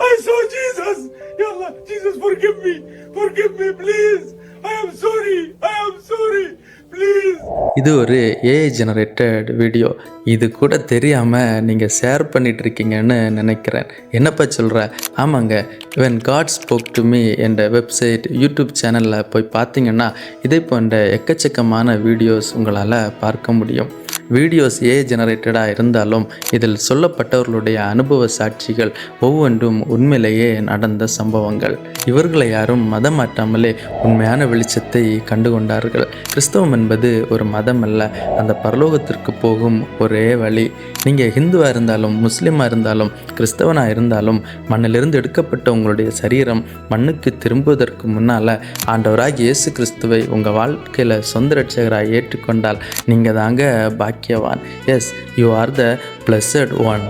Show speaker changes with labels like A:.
A: I saw Jesus. Ya Allah, Jesus, forgive me, please. I am sorry, please.
B: இது ஒரு AI generated video. இது கூட தெரியாமல் நீங்கள் ஷேர் பண்ணிகிட்ருக்கீங்கன்னு நினைக்கிறேன். என்னப்பா சொல்கிற? ஆமாங்க, when God spoke to me என்ற வெப்சைட் யூடியூப் சேனலில் போய் பார்த்தீங்கன்னா இதை போன்ற எக்கச்சக்கமான வீடியோஸ் உங்களால் பார்க்க முடியும். வீடியோஸ் ஏஐ ஜெனரேட்டடாக இருந்தாலும் இதில் சொல்லப்பட்டவர்களுடைய அனுபவ சாட்சிகள் ஒவ்வொன்றும் உண்மையிலேயே நடந்த சம்பவங்கள். இவர்களை யாரும் மதம் மாற்றாமலே உண்மையான வெளிச்சத்தை கண்டுகொண்டார்கள். கிறிஸ்தவம் என்பது ஒரு மதம் அல்ல, அந்த பரலோகத்திற்கு போகும் ஒரே வழி. நீங்கள் ஹிந்துவாக இருந்தாலும் முஸ்லீமாக இருந்தாலும் கிறிஸ்தவனாக இருந்தாலும் மண்ணிலிருந்து எடுக்கப்பட்ட உங்களுடைய சரீரம் மண்ணுக்கு திரும்புவதற்கு முன்னால் ஆண்டவராகிய இயேசு கிறிஸ்துவை உங்கள் வாழ்க்கையில் சொந்த ரட்சகராக ஏற்றுக்கொண்டால் நீங்கள் தாங்க பாக்கியவான். Yes, you are the blessed one.